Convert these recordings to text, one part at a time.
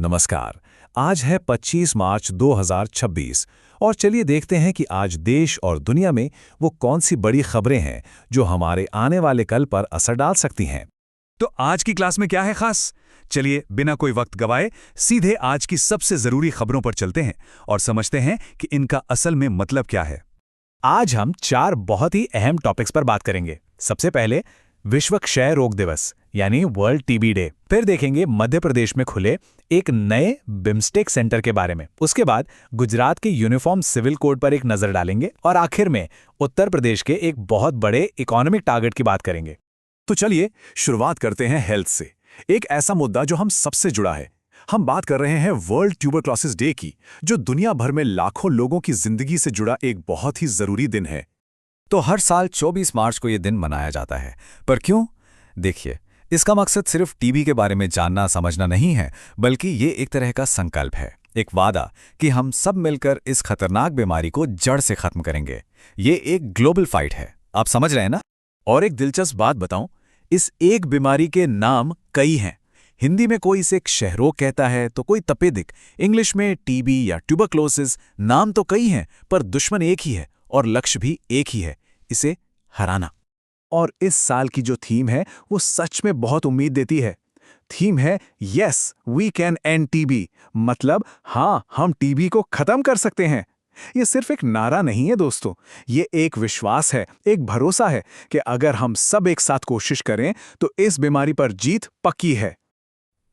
नमस्कार। आज है 25 मार्च 2026 और चलिए देखते हैं कि आज देश और दुनिया में वो कौन सी बड़ी खबरें हैं जो हमारे आने वाले कल पर असर डाल सकती हैं। तो आज की क्लास में क्या है खास? चलिए बिना कोई वक्त गवाए सीधे आज की सबसे जरूरी खबरों पर चलते हैं और समझते हैं कि इनका असल में मतलब क्या है। आज हम 4 बहुत ही अहम टॉपिक्स पर बात करेंगे। सबसे पहले विश्व क्षय रोग दिवस यानी वर्ल्ड टीबी डे। फिर देखेंगे मध्य प्रदेश में खुले एक नए बिम्स्टेक सेंटर के बारे में। उसके बाद गुजरात के यूनिफॉर्म सिविल कोड पर एक नजर डालेंगे और आखिर में उत्तर प्रदेश के एक बहुत बड़े इकोनॉमिक टारगेट की बात करेंगे। तो चलिए शुरुआत करते हैं हेल्थ से, एक ऐसा मुद्दा जो हम सबसे जुड़ा है। हम बात कर रहे हैं वर्ल्ड ट्यूबरक्लोसिस डे की, जो दुनिया भर में लाखों लोगों की जिंदगी से जुड़ा एक बहुत ही जरूरी दिन है। तो हर साल 24 मार्च को ये दिन मनाया जाता है, पर क्यों? देखिए, इसका मकसद सिर्फ टीबी के बारे में जानना समझना नहीं है, बल्कि ये एक तरह का संकल्प है, एक वादा कि हम सब मिलकर इस खतरनाक बीमारी को जड़ से खत्म करेंगे। ये एक ग्लोबल फाइट है, आप समझ रहे हैं ना? और एक दिलचस्प बात बताऊं, इस एक बीमारी के नाम कई हैं। हिंदी में कोई इसे क्षयरोग कहता है तो कोई तपेदिक, इंग्लिश में टीबी या ट्यूबरक्लोसिस। नाम तो कई हैं, पर दुश्मन एक ही है और लक्ष्य भी एक ही है, इसे हराना। और इस साल की जो थीम है वो सच में बहुत उम्मीद देती है। थीम है yes we can and TB, मतलब हाँ, हम टीबी को खत्म कर सकते हैं। ये सिर्फ एक नारा नहीं है दोस्तों, ये एक विश्वास है, एक भरोसा है कि अगर हम सब एक साथ कोशिश करें तो इस बीमारी पर जीत पक्की है।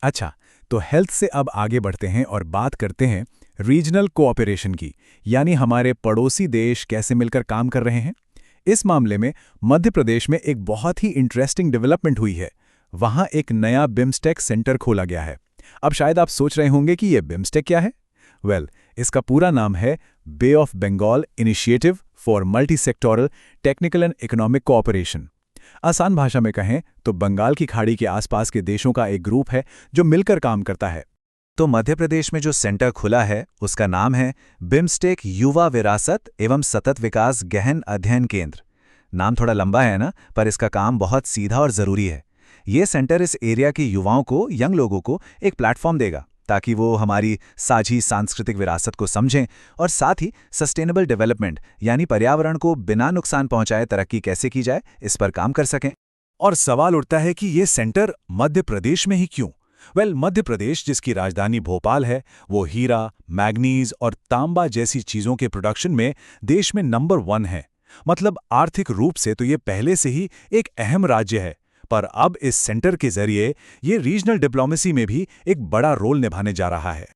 अच्छा, तो हेल्थ से अब आगे बढ़ते हैं और बात करते हैं रीजनल कोऑपरेशन की, यानी हमारे पड़ोसी देश कैसे मिलकर काम कर रहे हैं। इस मामले में मध्य प्रदेश में एक बहुत ही इंटरेस्टिंग डेवलपमेंट हुई है। वहां एक नया बिम्स्टेक सेंटर खोला गया है। अब शायद आप सोच रहे होंगे कि यह बिम्स्टेक क्या है। इसका पूरा नाम है Bay of Bengal Initiative for Multi Sectoral Technical and Economic Cooperation. आसान भाषा में कहें तो बंगाल की खाड़ी के आसपास के देशों का एक ग्रुप है जो मिलकर काम करता है। तो मध्य प्रदेश में जो सेंटर खुला है उसका नाम है बिम्स्टेक युवा विरासत एवं सतत विकास गहन अध्ययन केंद्र। नाम थोड़ा लंबा है ना, पर इसका काम बहुत सीधा और ज़रूरी है। ये सेंटर इस एरिया के युवाओं को, यंग लोगों को एक प्लेटफॉर्म देगा ताकि वो हमारी साझी सांस्कृतिक विरासत को समझें और साथ ही सस्टेनेबल डेवलपमेंट यानी पर्यावरण को बिना नुकसान पहुंचाए तरक्की कैसे की जाए, इस पर काम कर सकें। और सवाल उठता है कि ये सेंटर मध्य प्रदेश में ही क्यों? मध्य प्रदेश, जिसकी राजधानी भोपाल है, वो हीरा, मैग्नीज और तांबा जैसी चीजों के प्रोडक्शन में देश में नंबर 1 है। मतलब आर्थिक रूप से तो ये पहले से ही एक अहम राज्य है, पर अब इस सेंटर के जरिए ये रीजनल डिप्लोमेसी में भी एक बड़ा रोल निभाने जा रहा है।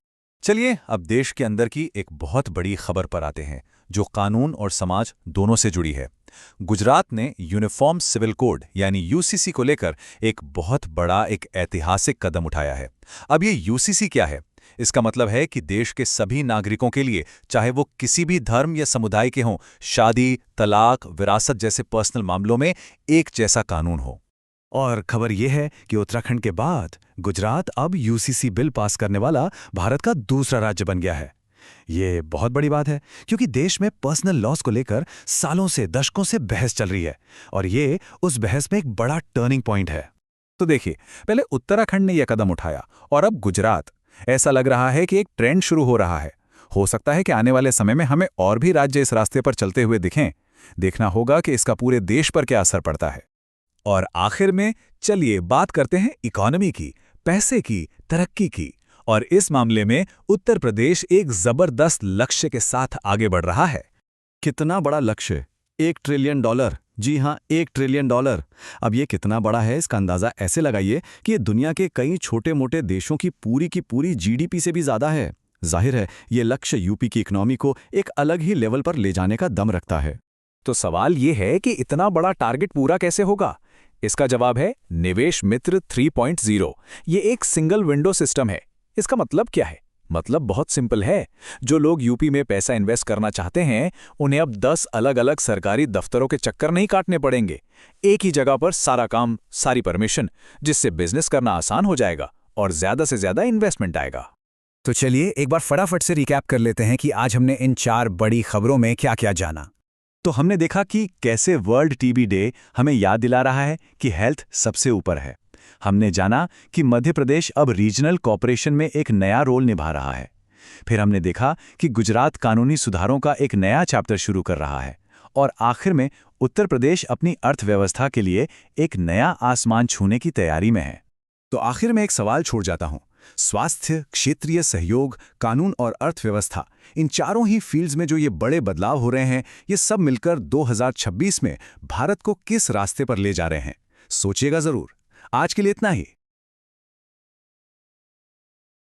चलिए अब देश के अंदर की एक बहुत बड़ी खबर पर आते हैं, जो कानून और समाज दोनों से जुड़ी है। गुजरात ने यूनिफॉर्म सिविल कोड यानी यूसीसी को लेकर एक बहुत बड़ा, एक ऐतिहासिक कदम उठाया है। अब ये यूसीसी क्या है? इसका मतलब है कि देश के सभी नागरिकों के लिए, चाहे वो किसी भी धर्म या समुदाय के हों, शादी, तलाक, विरासत जैसे पर्सनल मामलों में एक जैसा कानून हो। और खबर यह है कि उत्तराखंड के बाद गुजरात अब यूसीसी बिल पास करने वाला भारत का दूसरा राज्य बन गया है। ये बहुत बड़ी बात है, क्योंकि देश में पर्सनल लॉस को लेकर सालों से, दशकों से बहस चल रही है और ये उस बहस में एक बड़ा टर्निंग पॉइंट है। तो देखिए, पहले उत्तराखंड ने यह कदम उठाया और अब गुजरात। ऐसा लग रहा है कि एक ट्रेंड शुरू हो रहा है। हो सकता है कि आने वाले समय में हमें और भी राज्य इस रास्ते पर चलते हुए दिखें। देखना होगा कि इसका पूरे देश पर क्या असर पड़ता है। और आखिर में चलिए बात करते हैं इकोनॉमी की, पैसे की, तरक्की की। और इस मामले में उत्तर प्रदेश एक जबरदस्त लक्ष्य के साथ आगे बढ़ रहा है। कितना बड़ा लक्ष्य? $1 ट्रिलियन। जी हाँ, $1 ट्रिलियन। अब ये कितना बड़ा है, इसका अंदाजा ऐसे लगाइए कि ये दुनिया के कई छोटे मोटे देशों की पूरी जीडीपी से भी ज्यादा है। जाहिर है, ये लक्ष्य यूपी की इकोनॉमी को एक अलग ही लेवल पर ले जाने का दम रखता है। तो सवाल ये है कि इतना बड़ा टारगेट पूरा कैसे होगा? इसका जवाब है निवेश मित्र 3.0। ये एक सिंगल विंडो सिस्टम है। इसका मतलब क्या है? मतलब बहुत सिंपल है। जो लोग यूपी में पैसा इन्वेस्ट करना चाहते हैं, उन्हें अब 10 अलग अलग सरकारी दफ्तरों के चक्कर नहीं काटने पड़ेंगे। एक ही जगह पर सारा काम, सारी परमिशन, जिससे बिजनेस करना आसान हो जाएगा और ज्यादा से ज्यादा इन्वेस्टमेंट आएगा। तो चलिए एक बार फटाफट से रिकैप कर लेते हैं कि आज हमने इन 4 बड़ी खबरों में क्या क्या जाना। तो हमने देखा कि कैसे वर्ल्ड टीबी डे हमें याद दिला रहा है कि हेल्थ सबसे ऊपर है। हमने जाना कि मध्य प्रदेश अब रीजनल कोऑपरेशन में एक नया रोल निभा रहा है। फिर हमने देखा कि गुजरात कानूनी सुधारों का एक नया चैप्टर शुरू कर रहा है। और आखिर में उत्तर प्रदेश अपनी अर्थव्यवस्था के लिए एक नया आसमान छूने की तैयारी में है। तो आखिर में एक सवाल छोड़ जाता हूं। स्वास्थ्य, क्षेत्रीय सहयोग, कानून और अर्थव्यवस्था, इन चारों ही फील्ड्स में जो ये बड़े बदलाव हो रहे हैं, ये सब मिलकर 2026 में भारत को किस रास्ते पर ले जा रहे हैं? सोचिएगा जरूर। आज के लिए इतना ही।